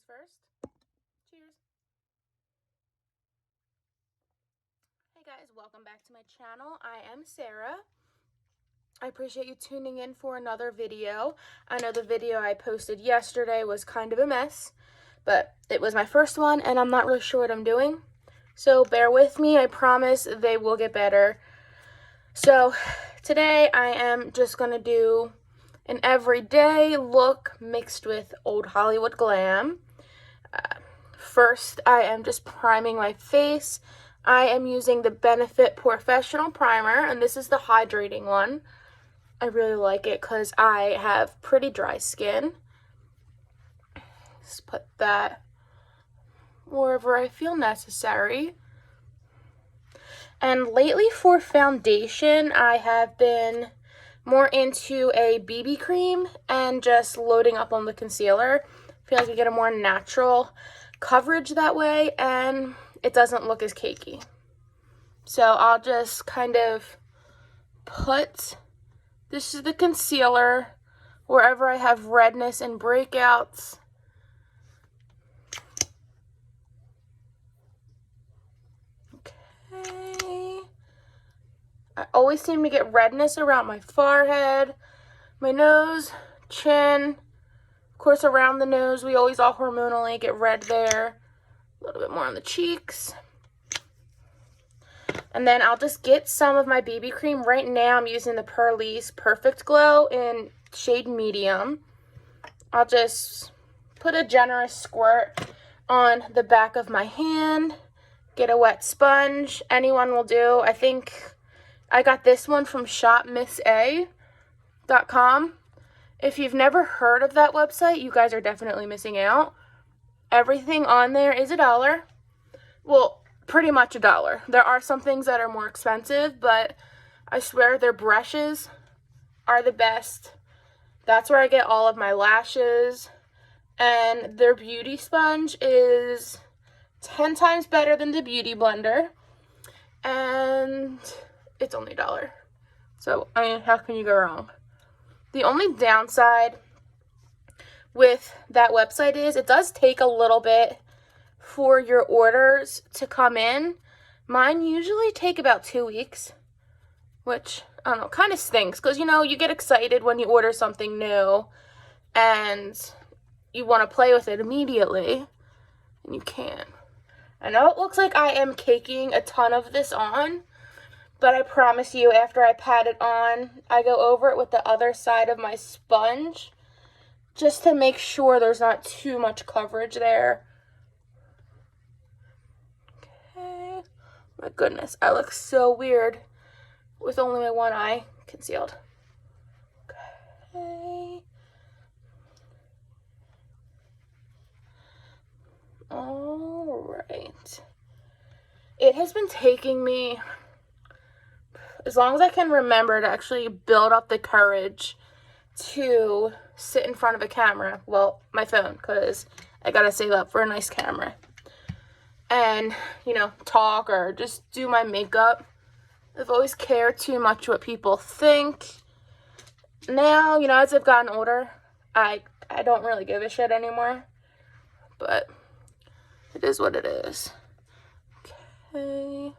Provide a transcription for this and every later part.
things first. Cheers. Hey guys, welcome back to my channel. I am Sarah. I appreciate you tuning in for another video. I know the video I posted yesterday was kind of a mess, but it was my first one and I'm not really sure what I'm doing. So bear with me. I promise they will get better. So today I am just going to do an everyday look mixed with Old Hollywood Glam. First, I am just priming my face. I am using the Benefit Porefessional primer, and this is the hydrating one. I really like it because I have pretty dry skin. Just put that wherever I feel necessary. And lately for foundation, I have been more into a BB cream and just loading up on the concealer. I feel like you get a more natural coverage that way and it doesn't look as cakey. So I'll just kind of put, this is the concealer, wherever I have redness and breakouts. Okay. I always seem to get redness around my forehead, my nose, chin. Of course, around the nose, we always all hormonally get red there. A little bit more on the cheeks. And then I'll just get some of my BB cream. Right now, I'm using the Purlisse Perfect Glow in shade medium. I'll just put a generous squirt on the back of my hand. Get a wet sponge. Anyone will do. I think I got this one from shopmissa.com. If you've never heard of that website, you guys are definitely missing out. Everything on there is $1. Well, pretty much $1. There are some things that are more expensive, but I swear their brushes are the best. That's where I get all of my lashes. And their beauty sponge is 10 times better than the Beauty Blender. And it's only $1. So, I mean, how can you go wrong? The only downside with that website is it does take a little bit for your orders to come in. Mine usually take about 2 weeks, which, I don't know, kind of stinks because, you know, you get excited when you order something new and you want to play with it immediately, and you can't. I know it looks like I am caking a ton of this on, but I promise you, after I pat it on, I go over it with the other side of my sponge just to make sure there's not too much coverage there. Okay. My goodness, I look so weird with only my one eye concealed. Okay. All right. It has been taking me as long as I can remember to actually build up the courage to sit in front of a camera. Well, my phone, because I gotta save up for a nice camera. And, you know, talk or just do my makeup. I've always cared too much what people think. Now, you know, as I've gotten older, I don't really give a shit anymore. But it is what it is. Okay.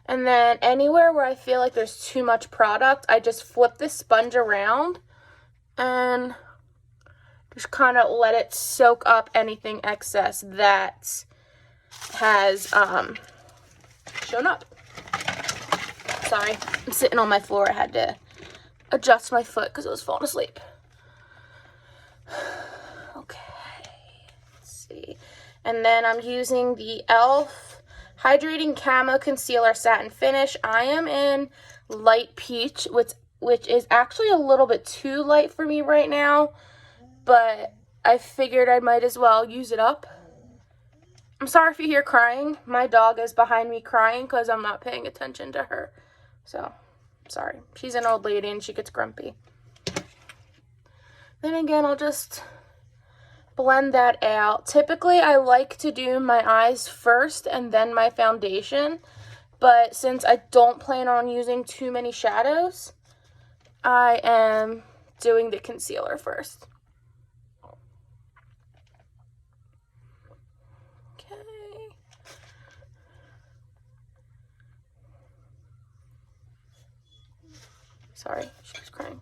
And then anywhere where I feel like there's too much product, I just flip the sponge around and just kind of let it soak up anything excess that has shown up. Sorry, I'm sitting on my floor. I had to adjust my foot because I was falling asleep. Okay, let's see. And then I'm using the e.l.f. Hydrating Camo Concealer Satin Finish. I am in light peach, which is actually a little bit too light for me right now, but I figured I might as well use it up. I'm sorry if you hear crying. My dog is behind me crying because I'm not paying attention to her. So, sorry. She's an old lady and she gets grumpy. Then again, I'll just blend that out. Typically, I like to do my eyes first and then my foundation, but since I don't plan on using too many shadows, I am doing the concealer first. Sorry, she's crying.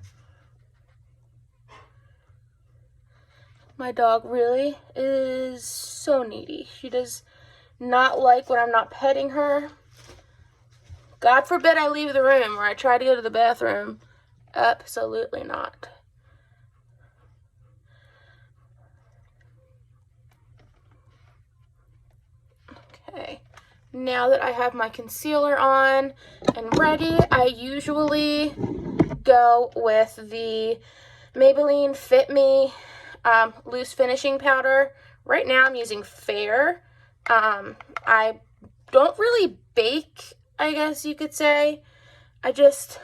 My dog really is so needy. She does not like when I'm not petting her. God forbid I leave the room or I try to go to the bathroom. Absolutely not. Okay, now that I have my concealer on and ready, I usually go with the Maybelline Fit Me loose finishing powder. Right now I'm using Fair. I don't really bake, I guess you could say. I just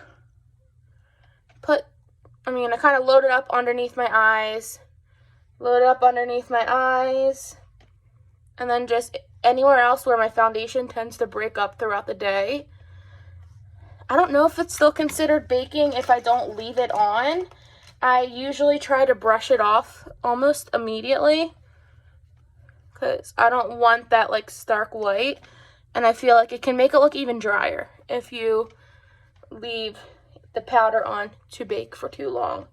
I kind of load it up underneath my eyes. Load it up underneath my eyes. And then just anywhere else where my foundation tends to break up throughout the day. I don't know if it's still considered baking if I don't leave it on. I usually try to brush it off almost immediately because I don't want that like stark white, and I feel like it can make it look even drier if you leave the powder on to bake for too long.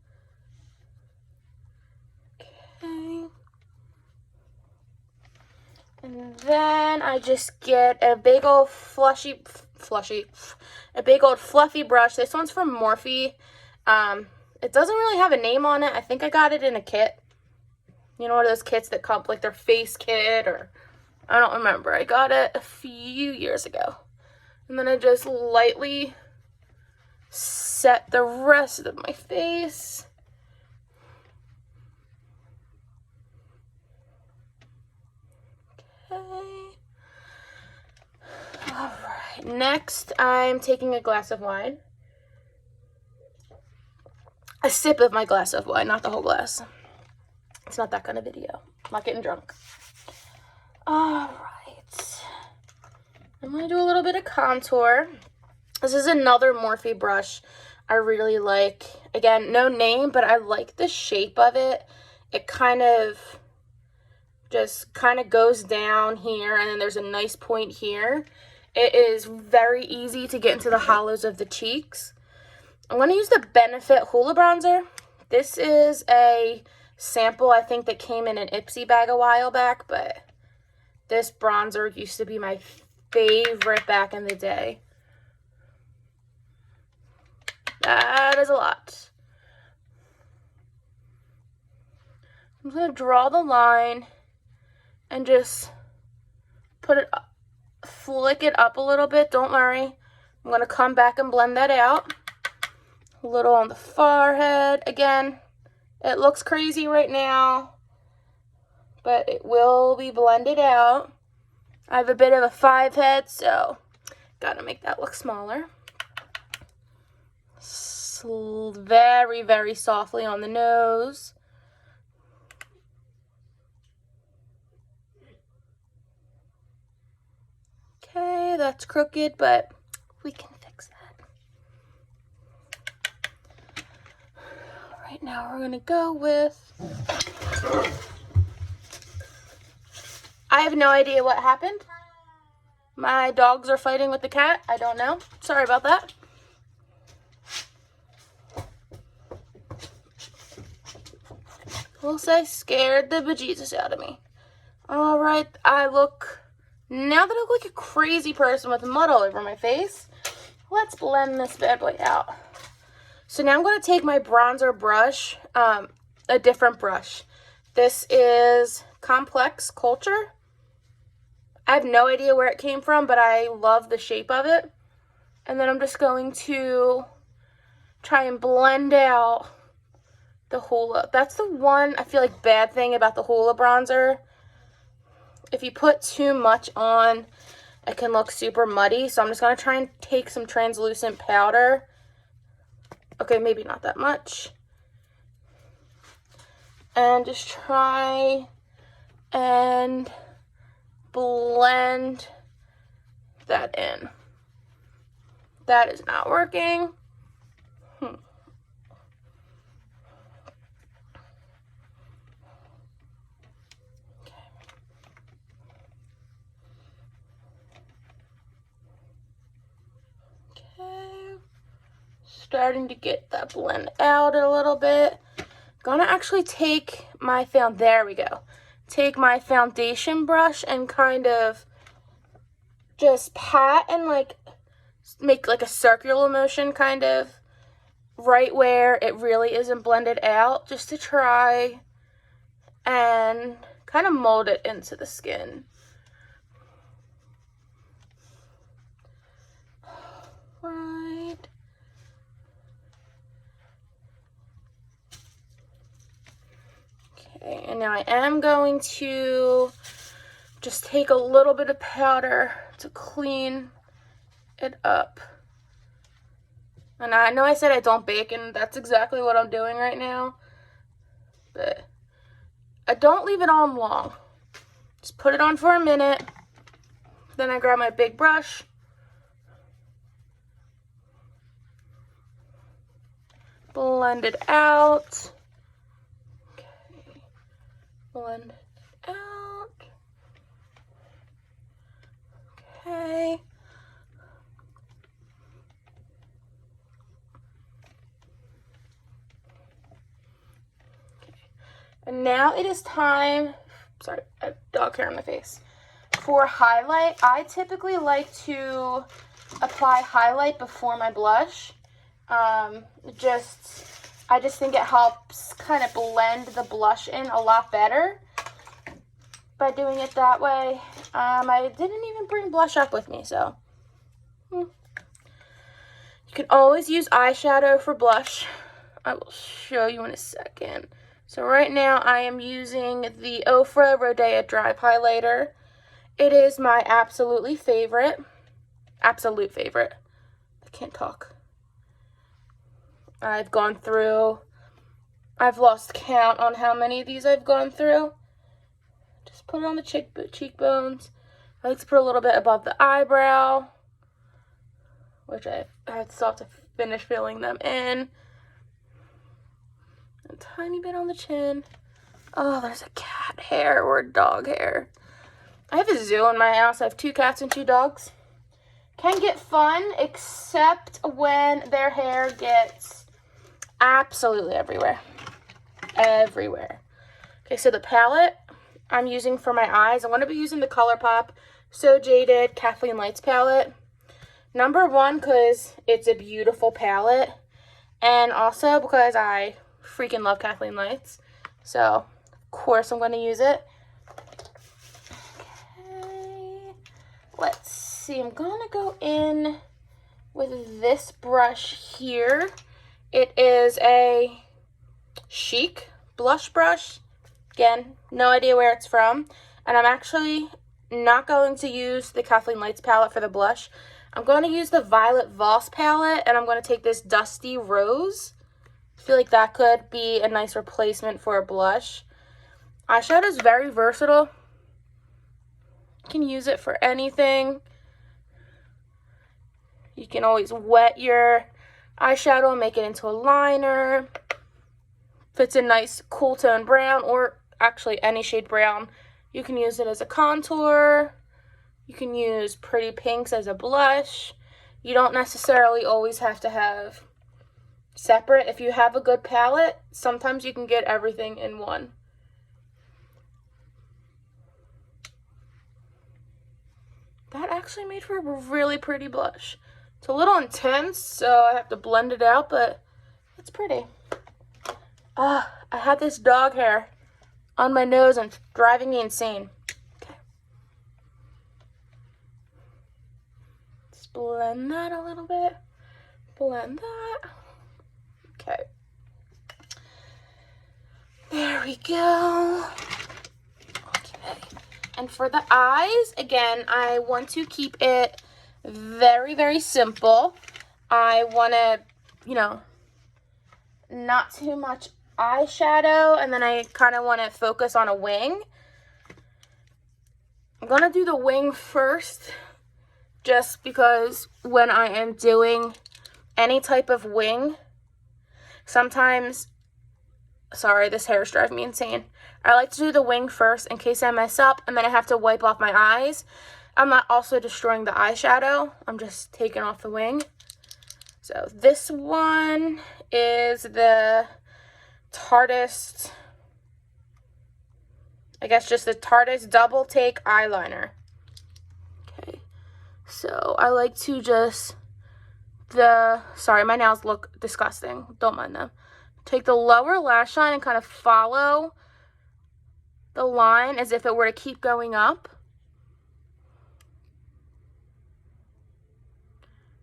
Okay. And then I just get a big old fluffy brush. This one's from Morphe. It doesn't really have a name on it. I think I got it in a kit. You know, one of those kits that come like their face kit, or I don't remember. I got it a few years ago. And then I just lightly set the rest of my face. Okay. All right. Next, I'm taking a glass of wine. A sip of my glass of wine, not the whole glass. It's not that kind of video. I'm not getting drunk. All right. I'm going to do a little bit of contour. This is another Morphe brush I really like. Again, no name, but I like the shape of it. It just goes down here, and then there's a nice point here. It is very easy to get into the hollows of the cheeks. I'm going to use the Benefit Hula bronzer. This is a sample, I think, that came in an Ipsy bag a while back, but this bronzer used to be my favorite back in the day. That is a lot. I'm going to draw the line and just flick it up a little bit. Don't worry. I'm going to come back and blend that out. A little on the forehead. Again, it looks crazy right now, but it will be blended out. I have a bit of a 5 head, so gotta make that look smaller. Very, very softly on the nose. Okay, that's crooked, but we can fix that. All right, now we're gonna go with... I have no idea what happened. My dogs are fighting with the cat. I don't know. Sorry about that. We'll say scared the bejesus out of me. All right, now that I look like a crazy person with mud all over my face, let's blend this bad boy out. So now I'm going to take my bronzer brush, a different brush. This is Complex Culture. I have no idea where it came from, but I love the shape of it. And then I'm just going to try and blend out the Hula. That's the one, I feel like, bad thing about the Hula bronzer. If you put too much on, it can look super muddy. So I'm just going to try and take some translucent powder. Okay, maybe not that much. And just try and blend that in. That is not working. starting to get that blend out a little bit. Gonna actually take my there we go. Take my foundation brush and kind of just pat and like make like a circular motion kind of right where it really isn't blended out, just to try and kind of mold it into the skin. Right. Okay, and now I am going to just take a little bit of powder to clean it up. And I know I said I don't bake, and that's exactly what I'm doing right now. But I don't leave it on long. Just put it on for a minute. Then I grab my big brush. Blend it out. Okay. Blend it out. Okay. And now it is time, sorry, I have dog hair on my face, for highlight. I typically like to apply highlight before my blush. I just think it helps kind of blend the blush in a lot better by doing it that way. I didn't even bring blush up with me, so. You can always use eyeshadow for blush. I will show you in a second. So right now I am using the Ofra Rodeo Dry Highlighter. It is my absolute favorite. I can't talk. I've lost count on how many of these I've gone through. Just put it on the cheekbones. I like to put a little bit above the eyebrow, which I still have to finish filling them in. A tiny bit on the chin. Oh, there's a cat hair or a dog hair. I have a zoo in my house. I have 2 cats and 2 dogs. Can get fun, except when their hair gets absolutely everywhere. Everywhere. Okay, so the palette I'm using for my eyes, I'm going to be using the ColourPop So Jaded Kathleen Lights palette. Number 1, because it's a beautiful palette. And also because I freaking love Kathleen Lights. So, of course, I'm going to use it. Okay. Let's see. I'm going to go in with this brush here. It is a Chic blush brush. Again, no idea where it's from. And I'm actually not going to use the Kathleen Lights palette for the blush. I'm going to use the Violet Voss palette, and I'm going to take this Dusty Rose. I feel like that could be a nice replacement for a blush. Eyeshadow is very versatile. You can use it for anything. You can always wet your eyeshadow and make it into a liner. If it's a nice cool tone brown, or actually any shade brown, you can use it as a contour. You can use pretty pinks as a blush. You don't necessarily always have to have separate. If you have a good palette, sometimes you can get everything in one. That actually made for a really pretty blush. It's a little intense, so I have to blend it out, but it's pretty. I had this dog hair on my nose and it's driving me insane. Okay. Just blend that a little bit. Blend that. Okay. There we go. Okay. And for the eyes, again, I want to keep it very, very simple. I want to, not too much eyeshadow, and then I kind of want to focus on a wing. I'm going to do the wing first, just because when I am doing any type of wing, sometimes, sorry, this hair is driving me insane. I like to do the wing first in case I mess up, and then I have to wipe off my eyes. I'm not also destroying the eyeshadow. I'm just taking off the wing. So this one is the Tarteist, I guess just the Tarteist Double Take Eyeliner. Okay, so I like to just, sorry, my nails look disgusting. Don't mind them. Take the lower lash line and kind of follow the line as if it were to keep going up.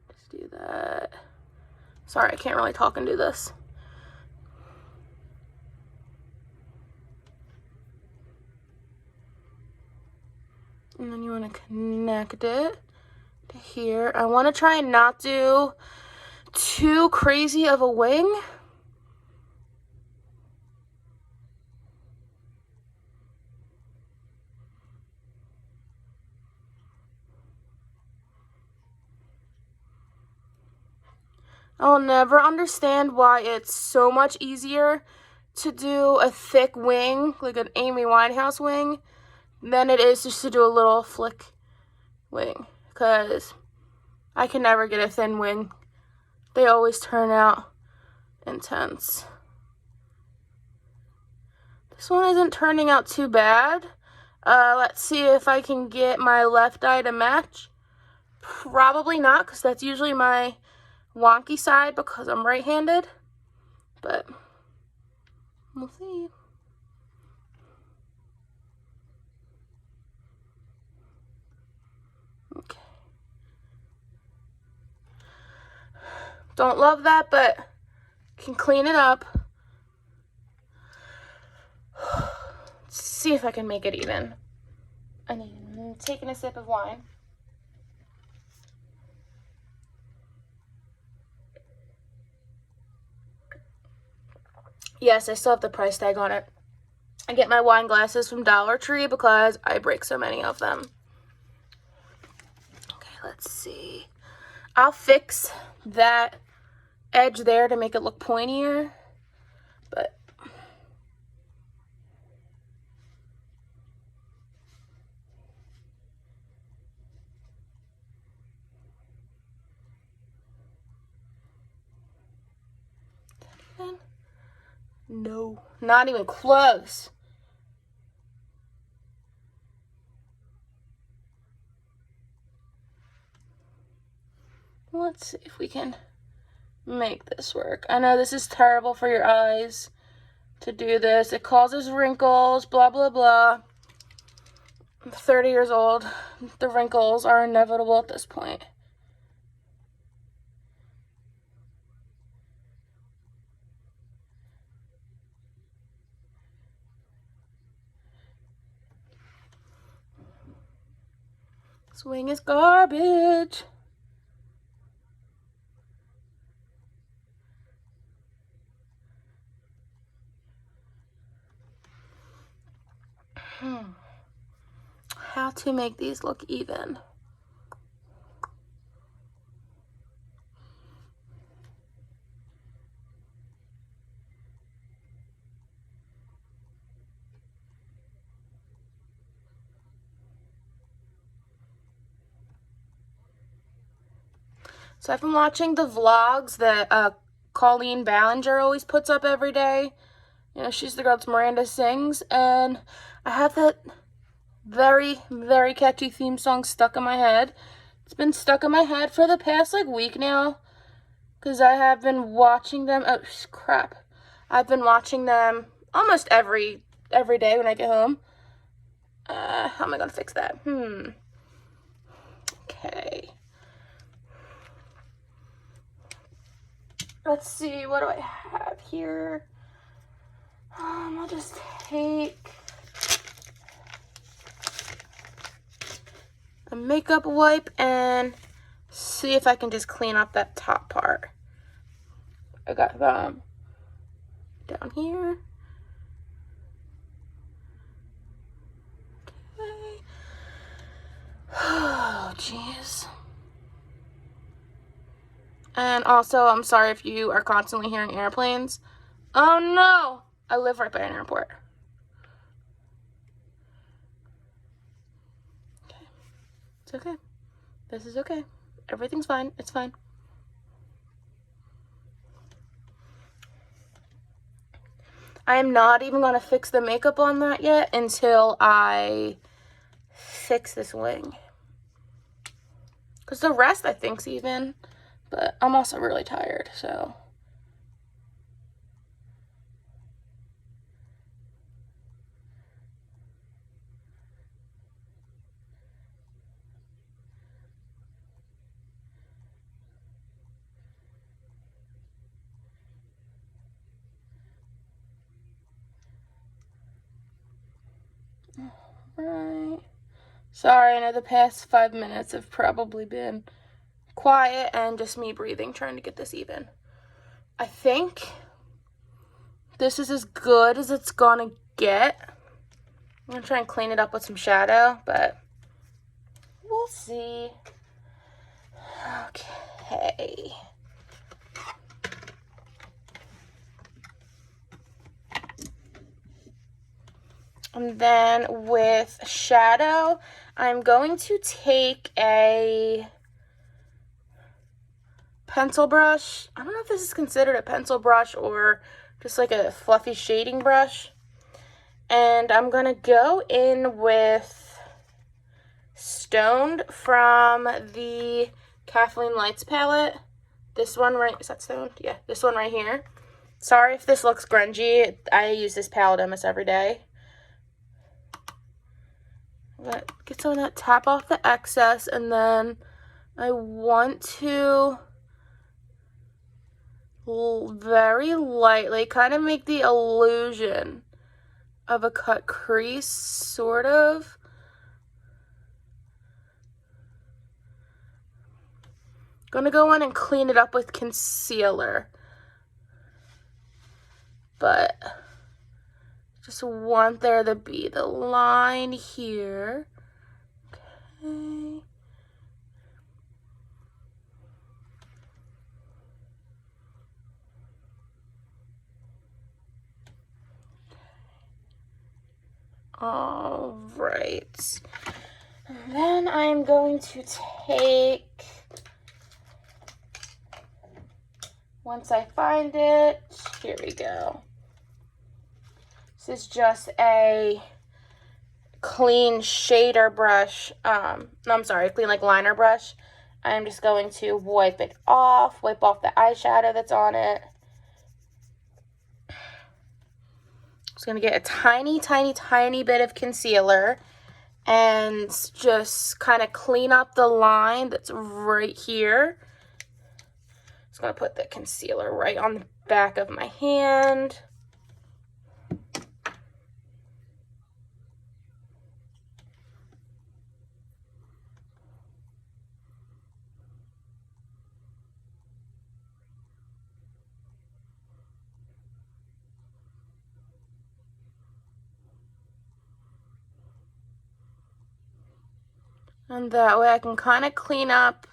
Just do that. Sorry, I can't really talk and do this. And then you want to connect it to here. I want to try and not do too crazy of a wing. I'll never understand why it's so much easier to do a thick wing, like an Amy Winehouse wing, than it is just to do a little flick wing, because I can never get a thin wing. They always turn out intense. This one isn't turning out too bad. Let's see if I can get my left eye to match. Probably not, because that's usually my wonky side because I'm right-handed, but we'll see. Okay. Don't love that, but can clean it up. Let's see if I can make it even. I'm taking a sip of wine. Yes, I still have the price tag on it. I get my wine glasses from Dollar Tree because I break so many of them. Okay, let's see. I'll fix that edge there to make it look pointier, but no, not even close. Let's see if we can make this work. I know this is terrible for your eyes to do this. It causes wrinkles, blah, blah, blah. I'm 30 years old. The wrinkles are inevitable at this point. This wing is garbage. How to make these look even. So I've been watching the vlogs that Colleen Ballinger always puts up every day. You know, she's the girl that Miranda sings, and I have that very, very catchy theme song stuck in my head. It's been stuck in my head for the past, like, week now, because I have been watching them. Oh, crap. I've been watching them almost every day when I get home. How am I going to fix that? Okay. Let's see, what do I have here? I'll just take a makeup wipe and see if I can just clean up that top part. I got down here. Okay. Oh, jeez. And also, I'm sorry if you are constantly hearing airplanes. Oh no! I live right by an airport. Okay. It's okay. This is okay. Everything's fine. It's fine. I am not even going to fix the makeup on that yet until I fix this wing. Because the rest I think's even, but I'm also really tired, so. Right. Sorry, I know the past 5 minutes have probably been quiet and just me breathing, trying to get this even. I think this is as good as it's gonna get. I'm gonna try and clean it up with some shadow, but we'll see. Okay. And then with shadow, I'm going to take a pencil brush. I don't know if this is considered a pencil brush or just like a fluffy shading brush. And I'm going to go in with Stoned from the Kathleen Lights palette. This one right, is that Stoned? Yeah, this one right here. Sorry if this looks grungy. I use this palette almost every day. Get some of that, tap off the excess, and then I want to very lightly kind of make the illusion of a cut crease, sort of. Gonna go in and clean it up with concealer, but just want there to be the line here. Okay. All right. And then I'm going to take, once I find it, here we go. This is just a clean shader brush. No, I'm sorry, clean like liner brush. I'm just going to wipe off the eyeshadow that's on it. Just going to get a tiny, tiny, tiny bit of concealer and just kind of clean up the line that's right here. Just going to put the concealer right on the back of my hand. And that way I can kind of clean up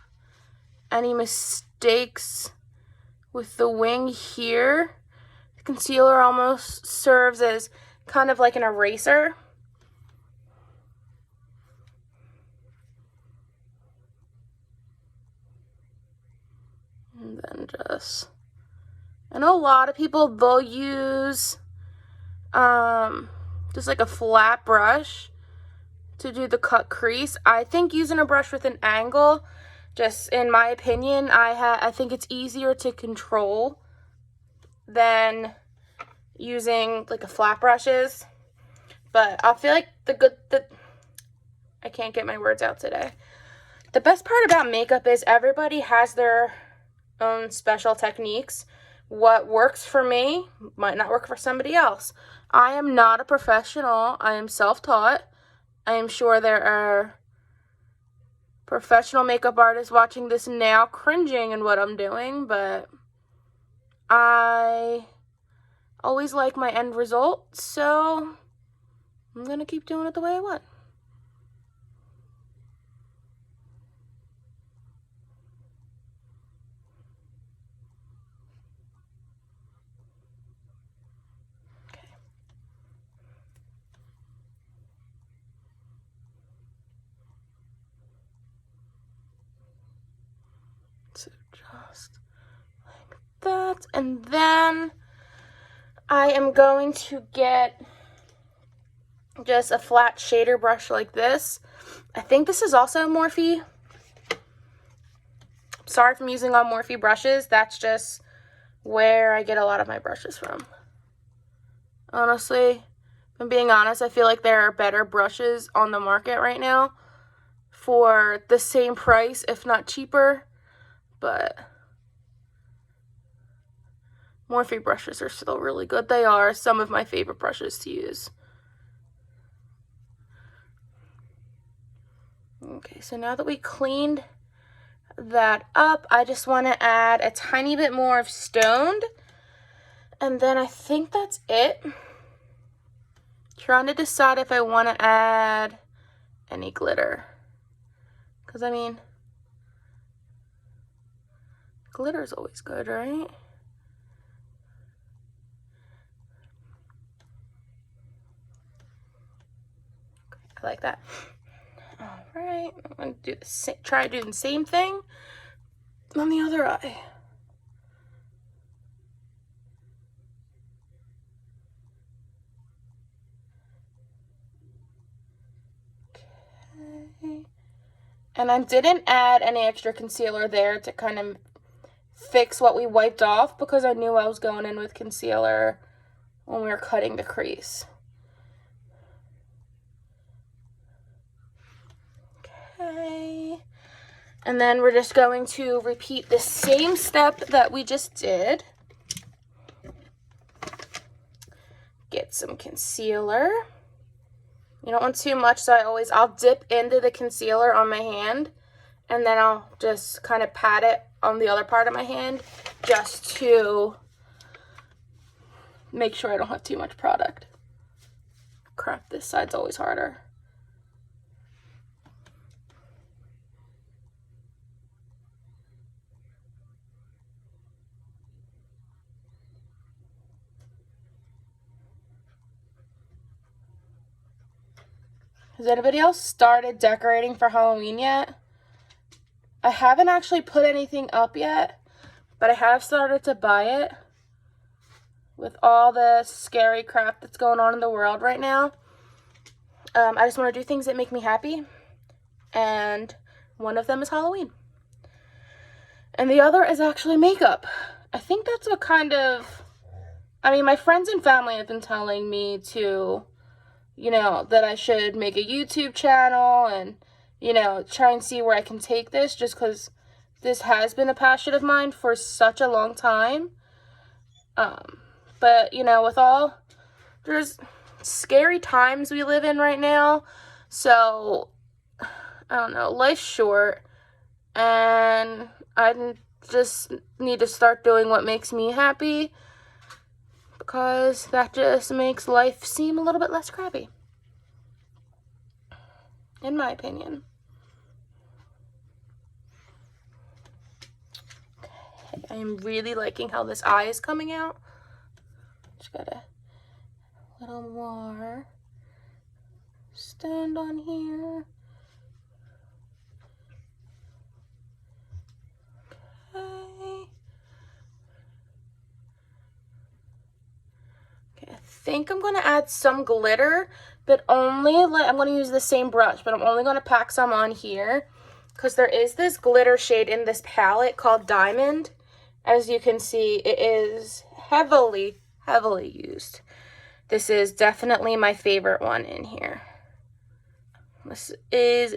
any mistakes with the wing here. The concealer almost serves as kind of like an eraser. And then I know a lot of people, they'll use just like a flat brush to do the cut crease. I think using a brush with an angle, just in my opinion, I think it's easier to control than using like a flat brush is. But I feel like I can't get my words out today. The best part about makeup is everybody has their own special techniques. What works for me might not work for somebody else. I am not a professional. I am self-taught. I am sure there are professional makeup artists watching this now cringing in what I'm doing, but I always like my end result, so I'm going to keep doing it the way I want. So just like that, and then I am going to get just a flat shader brush like this. I think this is also Morphe. Sorry if I'm using all Morphe brushes. That's just where I get a lot of my brushes from. Honestly, if I'm being honest, I feel like there are better brushes on the market right now for the same price, if not cheaper. But Morphe brushes are still really good. They are some of my favorite brushes to use. Okay, so now that we cleaned that up, I just want to add a tiny bit more of Stoned. And then I think that's it. Trying to decide if I want to add any glitter. Because, I mean, glitter's always good, right? I like that. All right, I'm going to do try doing the same thing on the other eye. Okay. And I didn't add any extra concealer there to kind of fix what we wiped off because I knew I was going in with concealer when we were cutting the crease. Okay. And then we're just going to repeat the same step that we just did. Get some concealer. You don't want too much, so I'll dip into the concealer on my hand, and then I'll just kind of pat it on the other part of my hand just to make sure I don't have too much product. Crap, this side's always harder. Has anybody else started decorating for Halloween yet? I haven't actually put anything up yet, but I have started to buy it. With all the scary crap that's going on in the world right now, I just want to do things that make me happy, and one of them is Halloween. And the other is actually makeup. I think that's what kind of, I mean, my friends and family have been telling me to, you know, that I should make a YouTube channel and, you know, try and see where I can take this, just because this has been a passion of mine for such a long time. But, you know, there's scary times we live in right now, so, I don't know, life's short, and I just need to start doing what makes me happy, because that just makes life seem a little bit less crappy, in my opinion. Okay, I am really liking how this eye is coming out. Just got a little more Stoned on here. I think I'm going to add some glitter, but I'm going to use the same brush, but I'm only going to pack some on here because there is this glitter shade in this palette called Diamond. As you can see, it is heavily used. This is definitely my favorite one in here. This is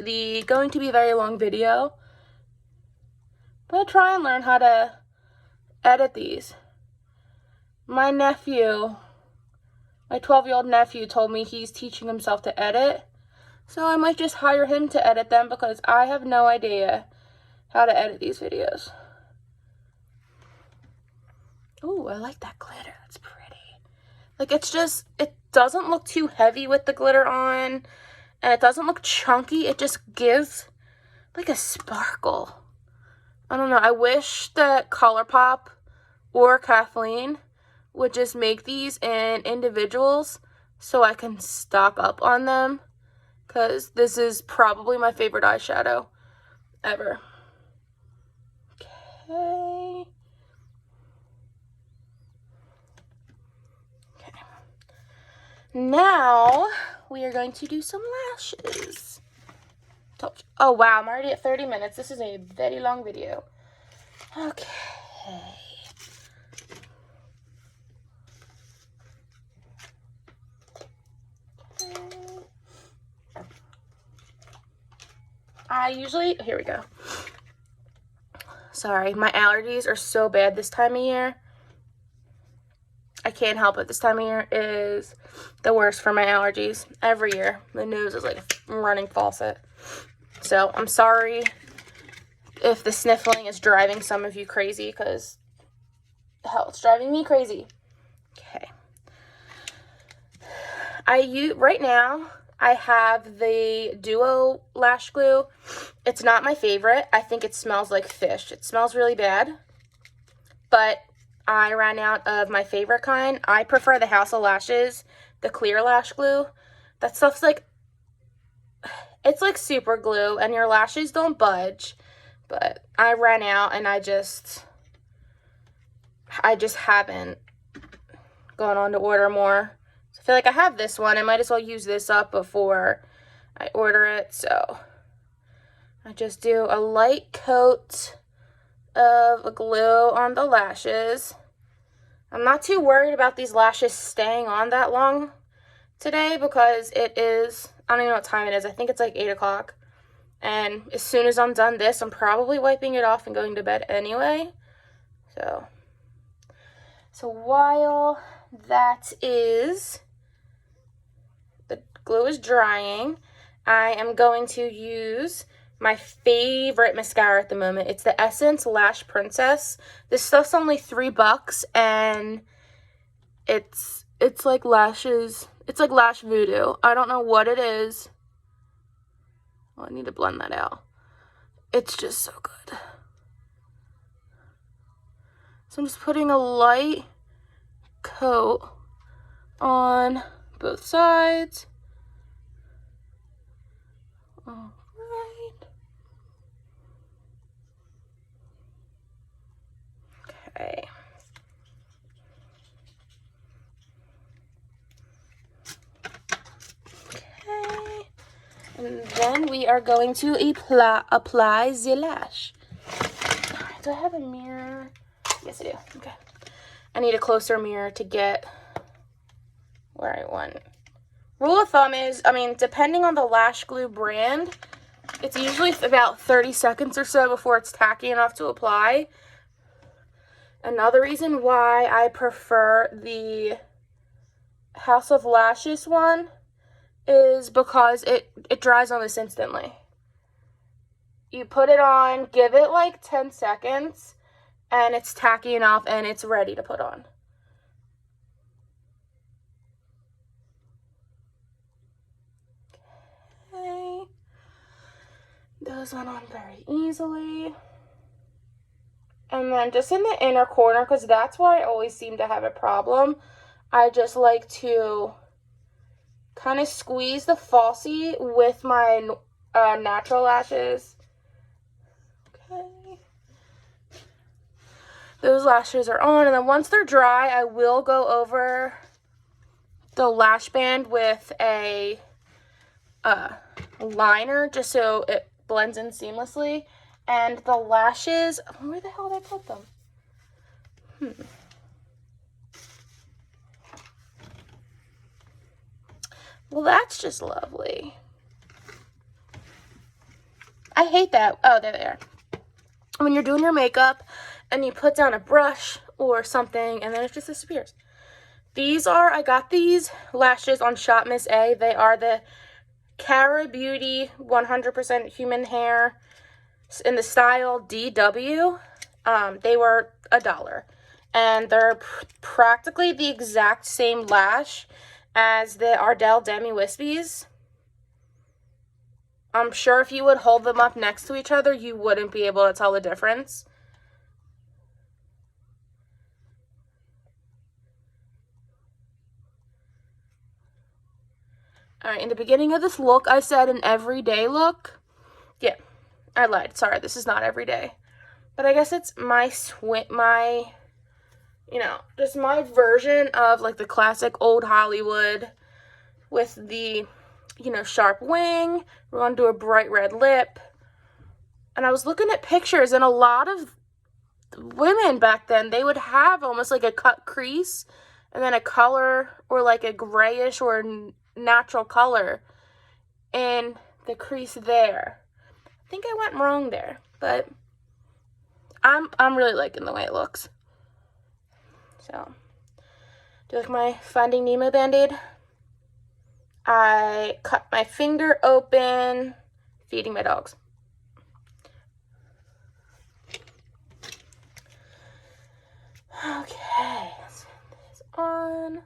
going to be a very long video. I'm going to try and learn how to edit these. My 12-year-old nephew told me he's teaching himself to edit, so I might just hire him to edit them because I have no idea how to edit these videos. Ooh, I like that glitter. That's pretty. Like, it doesn't look too heavy with the glitter on, and it doesn't look chunky. It just gives, like, a sparkle. I don't know. I wish that ColourPop or Kathleen would just make these in individuals so I can stock up on them, because this is probably my favorite eyeshadow ever. Okay. Now, we are going to do some lashes. Oh, wow, I'm already at 30 minutes. This is a very long video. Okay. Here we go. Sorry, my allergies are so bad this time of year. I can't help it. This time of year is the worst for my allergies. Every year, my nose is like a running faucet. So, I'm sorry if the sniffling is driving some of you crazy, because, hell, it's driving me crazy. Okay. Right now, I have the Duo Lash Glue. It's not my favorite. I think it smells like fish. It smells really bad. But I ran out of my favorite kind. I prefer the House of Lashes, the clear lash glue. That stuff's like, it's like super glue, and your lashes don't budge. But I ran out, and I just haven't gone on to order more. So I feel like I have this one. I might as well use this up before I order it. So I just do a light coat of glue on the lashes. I'm not too worried about these lashes staying on that long today, because it is, I don't even know what time it is. I think it's like 8 o'clock. And as soon as I'm done this, I'm probably wiping it off and going to bed anyway. So while the glue is drying, I am going to use my favorite mascara at the moment. It's the Essence Lash Princess. This stuff's only $3, and it's like lashes. It's like lash voodoo. I don't know what it is. Oh, I need to blend that out. It's just so good. So I'm just putting a light coat on both sides. All right. Okay. Okay. And then we are going to apply the lash. Do I have a mirror? Yes, I do. Okay. I need a closer mirror to get where I want. Rule of thumb is, depending on the lash glue brand, it's usually about 30 seconds or so before it's tacky enough to apply. Another reason why I prefer the House of Lashes one is because it dries almost instantly. You put it on, give it like 10 seconds, and it's tacky enough and it's ready to put on. Okay. Those went on very easily. And then just in the inner corner, because that's where I always seem to have a problem, I just like to kind of squeeze the falsie with my natural lashes. Okay. Those lashes are on, and then once they're dry, I will go over the lash band with a liner just so it blends in seamlessly. And the lashes, where the hell did I put them? Well, that's just lovely. I hate that. Oh, there they are. When you're doing your makeup and you put down a brush or something and then it just disappears. I got these lashes on Shop Miss A. They are the Cara Beauty 100% human hair in the style DW. They were $1. And they're practically the exact same lash as the Ardell Demi Wispies. I'm sure if you would hold them up next to each other, you wouldn't be able to tell the difference. Alright, in the beginning of this look, I said an everyday look. Yeah, I lied. Sorry, this is not everyday. But I guess it's just my version of like the classic Old Hollywood with the, you know, sharp wing. We're going to do a bright red lip. And I was looking at pictures, and a lot of women back then, they would have almost like a cut crease and then a color or like a grayish or natural color in the crease there. I think I went wrong there, but I'm really liking the way it looks. So, do you like my Finding Nemo Band-Aid? I cut my finger open feeding my dogs. Okay, let's put this on.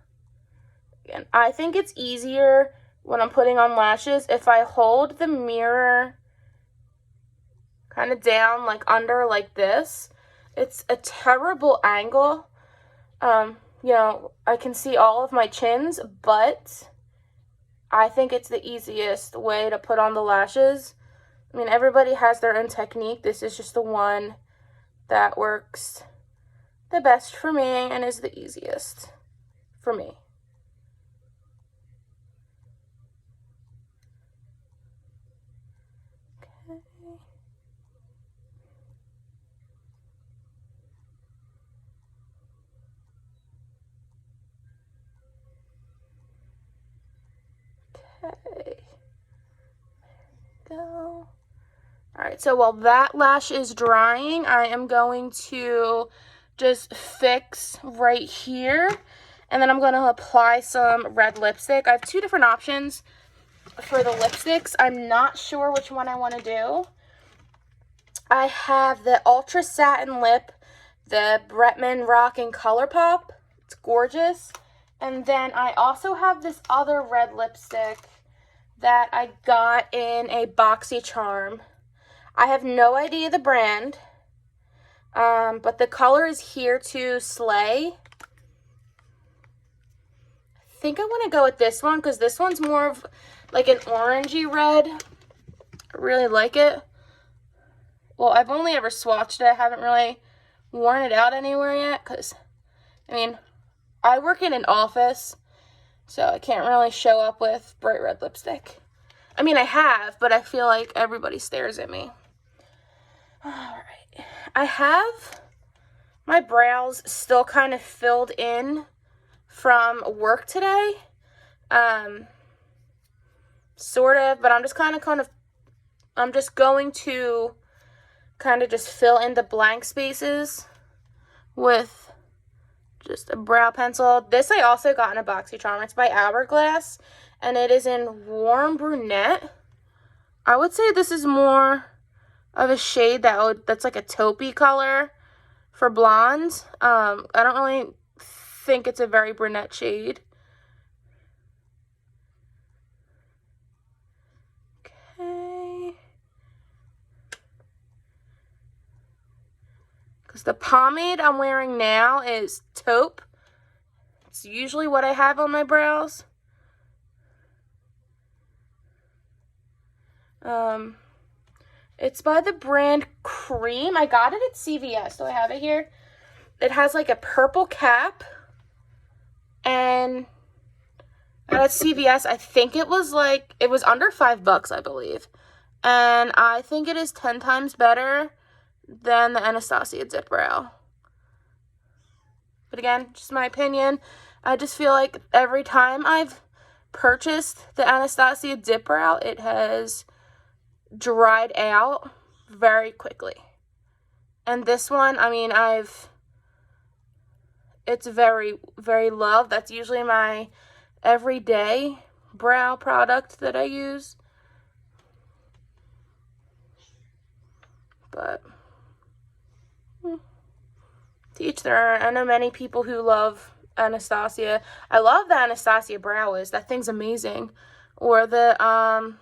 Again, I think it's easier when I'm putting on lashes if I hold the mirror kind of down, like under, like this. It's a terrible angle. You know, I can see all of my chins, but I think it's the easiest way to put on the lashes. I mean, everybody has their own technique. This is just the one that works the best for me and is the easiest for me. Okay, there we go. Alright, so while that lash is drying, I am going to just fix right here, and then I'm going to apply some red lipstick. I have two different options for the lipsticks. I'm not sure which one I want to do. I have the Ultra Satin Lip, the Bretman Rock and Colourpop. It's gorgeous. And then I also have this other red lipstick that I got in a BoxyCharm. I have no idea the brand, but the color is Here to Slay. I think I want to go with this one because this one's more of like an orangey red. I really like it. Well, I've only ever swatched it. I haven't really worn it out anywhere yet because, I mean, I work in an office, so I can't really show up with bright red lipstick. I mean, I have, but I feel like everybody stares at me. Alright, I have my brows still kind of filled in from work today. Sort of, but I'm just I'm just going to kind of just fill in the blank spaces with just a brow pencil. This I also got in a BoxyCharm. It's by Hourglass, and it is in Warm Brunette. I would say this is more of a shade that's like a taupey color for blondes. I don't really think it's a very brunette shade. Okay. Because the pomade I'm wearing now is taupe. It's usually what I have on my brows. It's by the brand Cream. I got it at CVS. Do I have it here? It has like a purple cap. And at CVS, I think it was under $5, I believe. And I think it is 10 times better than the Anastasia Dip Brow. But again, just my opinion. I just feel like every time I've purchased the Anastasia Dip Brow, it has dried out very quickly. And this one, I mean, it's very, very loved. That's usually my everyday brow product that I use. But to each their own. I know many people who love Anastasia. I love the Anastasia Brow Wiz. That thing's amazing. Or the, I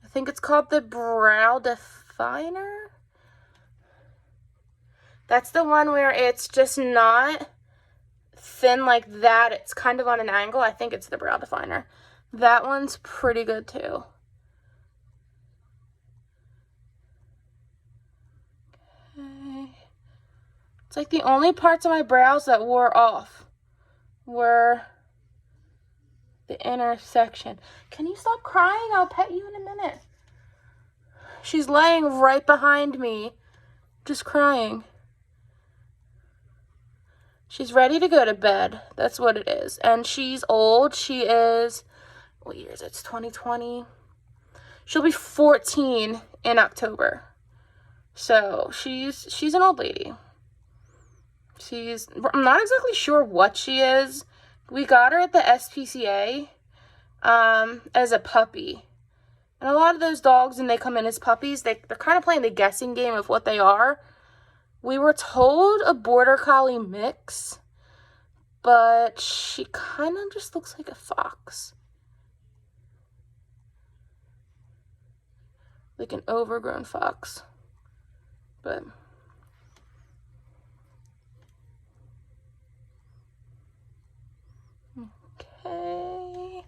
think it's called the Brow Definer. That's the one where it's just not thin like that. It's kind of on an angle. I think it's the Brow Definer. That one's pretty good too. Okay. It's like the only parts of my brows that wore off were the intersection. Can you stop crying? I'll pet you in a minute. She's laying right behind me, just crying. She's ready to go to bed. That's what it is. And she's old. She is, what year is it? It's 2020. She'll be 14 in October. So she's an old lady. I'm not exactly sure what she is. We got her at the SPCA as a puppy. And a lot of those dogs, when they come in as puppies, they're kind of playing the guessing game of what they are. We were told a Border Collie mix, but she kind of just looks like a fox. Like an overgrown fox. But okay.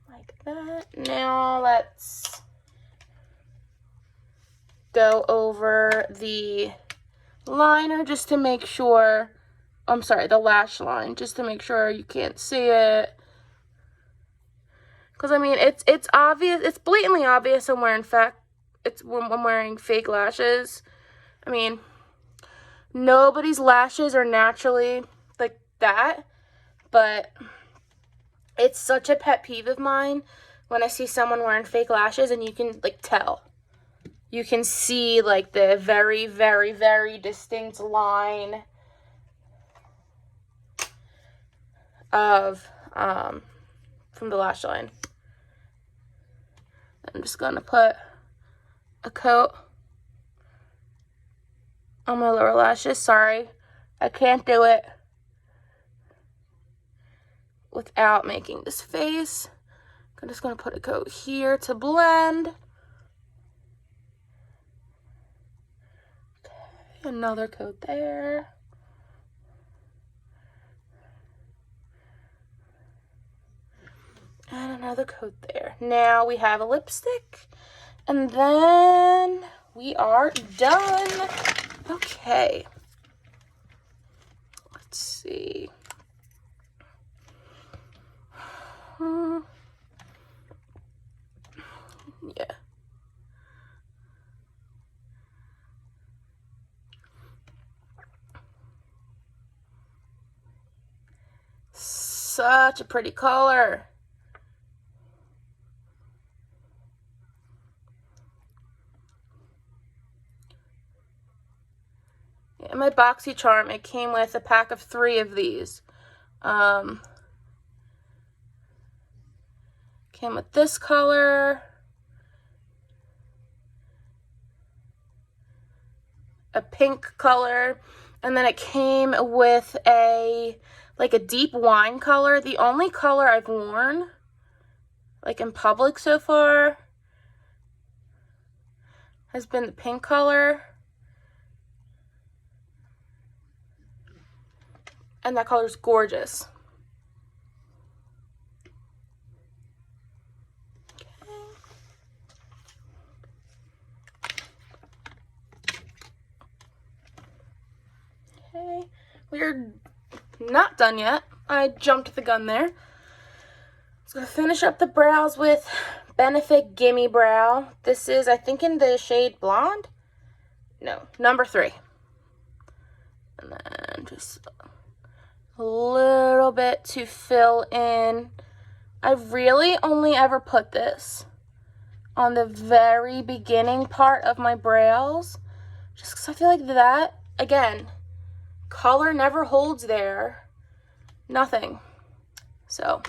Like that. Now let's go over the liner just to make sure, I'm sorry, the lash line, just to make sure you can't see it. Because, I mean, it's obvious, it's blatantly obvious when I'm wearing fake lashes. I mean, nobody's lashes are naturally like that, but it's such a pet peeve of mine when I see someone wearing fake lashes and you can, like, tell. You can see, like, the very, very, very distinct line of, from the lash line. I'm just going to put a coat on my lower lashes. Sorry, I can't do it without making this face. I'm just going to put a coat here to blend. Okay, another coat there. And another coat there. Now we have a lipstick. And then we are done. Okay. Let's see. Yeah. Such a pretty color. In my BoxyCharm, it came with a pack of 3 of these. Came with this color, a pink color, and then it came with like a deep wine color. The only color I've worn, like in public so far, has been the pink color. And that color's gorgeous. Okay, we're not done yet. I jumped the gun there. Let's go finish up the brows with Benefit Gimme Brow. This is, I think, in the shade Blonde. No, number 3. And then just a little bit to fill in. I really only ever put this on the very beginning part of my brows, just because I feel like that, again, color never holds there, nothing. So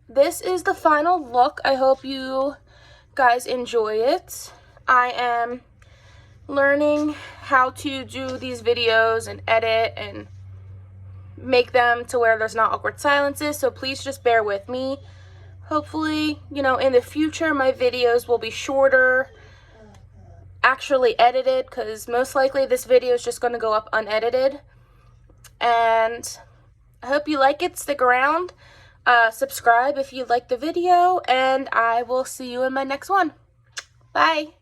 this is the final look. I hope you guys enjoy it. I am learning how to do these videos and edit and make them to where there's not awkward silences, so please just bear with me. Hopefully, you know, in the future my videos will be shorter, actually edited, because most likely this video is just going to go up unedited. And I hope you like it. Stick around, subscribe if you like the video, and I will see you in my next one. Bye.